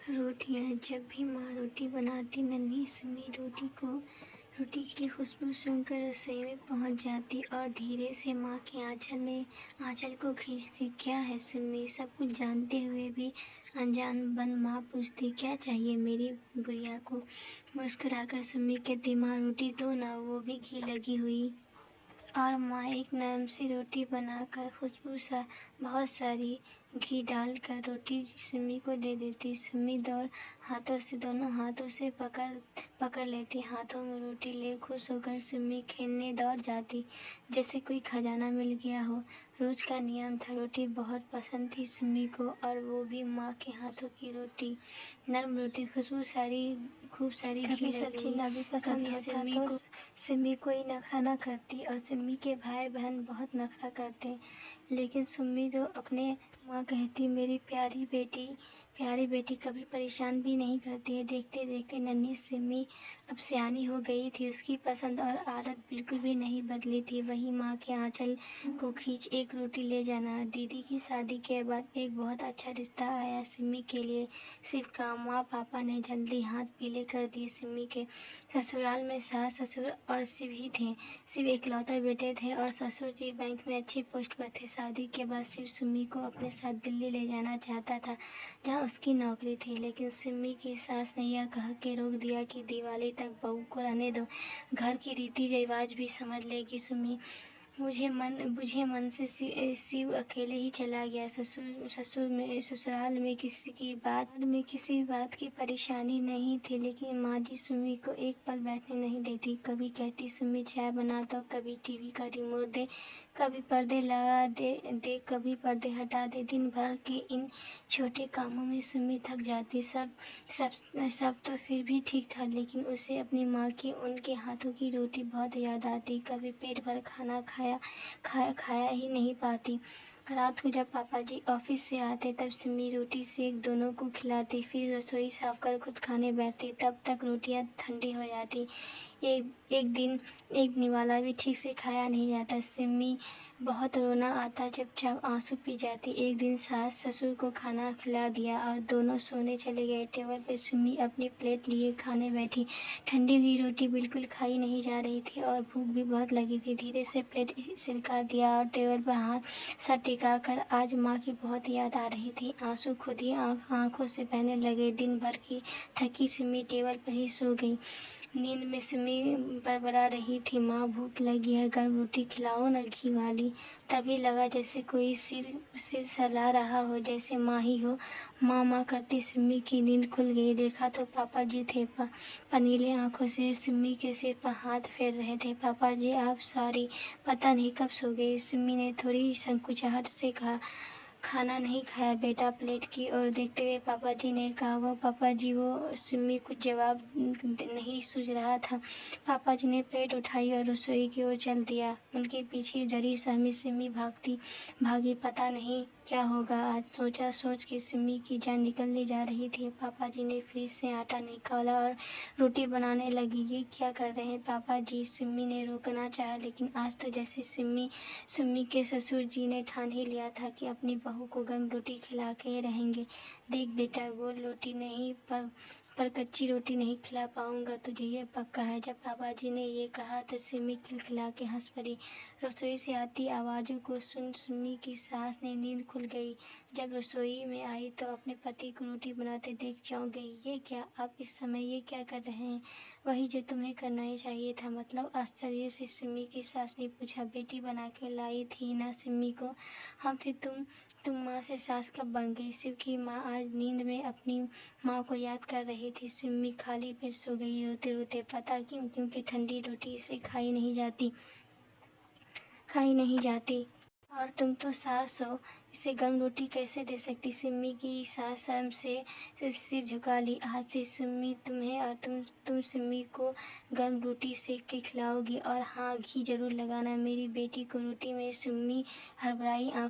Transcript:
रोटियां जब भी माँ रोटी बनाती, नन्ही सिमी रोटी की खुशबू सुनकर रसोई में पहुंच जाती और धीरे से माँ के आंचल को खींचती। क्या है सिमी? सब कुछ जानते हुए भी अनजान बन माँ पूछती, क्या चाहिए मेरी गुड़िया को? मुस्कुराकर सिमी कहती, माँ रोटी दो ना, वो भी घी लगी हुई। और माँ एक नरम सी रोटी बनाकर बहुत सारी घी डालकर रोटी सिमी को दे देती। सिमी दोनों हाथों से पकड़ लेती। हाथों में रोटी ले खुश होकर सिमी खेलने दौड़ जाती, जैसे कोई खजाना मिल गया हो। रोज का नियम था। रोटी बहुत पसंद थी सिमी को, और वो भी माँ के हाथों की रोटी। नरम रोटी, खूब सारी घी सब्जी ना भी पसंद होता तो सिमी कोई नखरा न करती, और सिमी के भाई बहन बहुत नखरा करते। लेकिन सिमी तो अपने माँ कहती, मेरी प्यारी बेटी कभी परेशान भी नहीं करती है। देखते देखते नन्ही सिमी अब सयानी हो गई थी। उसकी पसंद और आदत बिल्कुल भी नहीं बदली थी। वही माँ के आंचल को खींच एक रोटी ले जाना। दीदी की शादी के बाद एक बहुत अच्छा रिश्ता आया सिमी के लिए। शिव का माँ पापा ने जल्दी हाथ पीले कर दिए सिमी के। ससुराल में सास ससुर और शिव ही थे। शिव इकलौते बेटे थे और ससुर जी बैंक में अच्छी पोस्ट पर थे। शादी के बाद शिव सिमी को अपने साथ दिल्ली ले जाना चाहता था, जहाँ उसकी नौकरी थी। लेकिन सिमी की सास ने यह कह के रोक दिया कि दिवाली तक बहू को रहने दो, घर की रीति रिवाज भी समझ लेगी सिमी। बुझे मन से शिव अकेले ही चला गया। ससुराल में किसी बात की परेशानी नहीं थी, लेकिन माँ जी सुमी को एक पल बैठने नहीं देती। कभी कहती, सुमी चाय बना दो, कभी टीवी का रिमोट दे, कभी पर्दे लगा दे, कभी पर्दे हटा दे। दिन भर के इन छोटे कामों में सुमी थक जाती। सब तो फिर भी ठीक था, लेकिन उसे अपनी माँ की उनके हाथों की रोटी बहुत याद आती। कभी पेट भर खाना खाया ही नहीं पाती। रात को जब पापा जी ऑफिस से आते तब सिमी रोटी सेक दोनों को खिलाती, फिर रसोई साफ कर खुद खाने बैठती। तब तक रोटियां ठंडी हो जाती। एक निवाला भी ठीक से खाया नहीं जाता। सिमी बहुत रोना आता, जब आंसू पी जाती। एक दिन सास ससुर को खाना खिला दिया और दोनों सोने चले गए। टेबल पर सिमी अपनी प्लेट लिए खाने बैठी। ठंडी हुई रोटी बिल्कुल खाई नहीं जा रही थी और भूख भी बहुत लगी थी। धीरे से प्लेट सिरका दिया और टेबल पर हाथ सर टिका कर आज माँ की बहुत याद आ रही थी। आंसू खुद ही आंखों से बहने लगे। दिन भर की थकी सिमी टेबल पर ही सो गई। नींद में सिमी बड़बड़ा रही थी, माँ भूख लगी है, गर्म रोटी खिलाओ न घी वाली। तभी लगा जैसे कोई सिर सहला रहा हो, जैसे माँ ही हो। माँ करती सिमी की नींद खुल गई। देखा तो पापा जी थे। पनीले आंखों से सिमी के सिर पर हाथ फेर रहे थे। पापा जी आप सॉरी, पता नहीं कब सो गई। सिमी ने थोड़ी संकुचाहट से कहा, खाना नहीं खाया बेटा। प्लेट की ओर देखते हुए पापा जी ने कहा, वो पापा जी वो सिमी कुछ जवाब नहीं सूझ रहा था। पापा जी ने प्लेट उठाई और रसोई की ओर चल दिया। उनके पीछे डरी सहमी सिमी भागी। पता नहीं क्या होगा आज, सोच के सिमी की जान निकलने जा रही थी। पापा जी ने फ्रिज से आटा निकाला और रोटी बनाने लगी। ये क्या कर रहे हैं पापा जी? सिमी ने रोकना चाहा, लेकिन आज तो जैसे सिमी के ससुर जी ने ठान ही लिया था कि अपनी बहू को गर्म रोटी खिला के रहेंगे। देख बेटा, गोल रोटी नहीं पर कच्ची रोटी नहीं खिला पाऊंगा तुझे, ये पक्का है। जब पापा जी ने ये कहा तो सिमी खिलखिला के हंस पड़ी। रसोई से आती आवाज़ों को सुन सिमी की सास ने नींद खुल गई। जब रसोई में आई तो अपने पति को रोटी बनाते देख चौंक गई। ये क्या, आप इस समय ये क्या कर रहे हैं? वही जो तुम्हें करना ही चाहिए था। मतलब, आश्चर्य से सिमी की सास ने पूछा। बेटी बना के लाई थी ना सिमी को। हाँ, फिर तुम माँ से सास कब बन गई? शिव की माँ आज नींद में अपनी माँ को याद कर रही थी। सिमी खाली पेट सो गई रोते रोते। पता क्यों? क्योंकि ठंडी रोटी इसे खाई नहीं जाती। और तुम तो सास हो, इसे गर्म रोटी कैसे दे सकती? सिमी की सास शर्म से सिर झुका ली। आज से सिमी तुम्हें और तुम सिमी को गर्म रोटी सेक के खिलाओगी। और हाँ, घी जरूर लगाना मेरी बेटी को रोटी में। सिमी हड़बड़ाई आंखों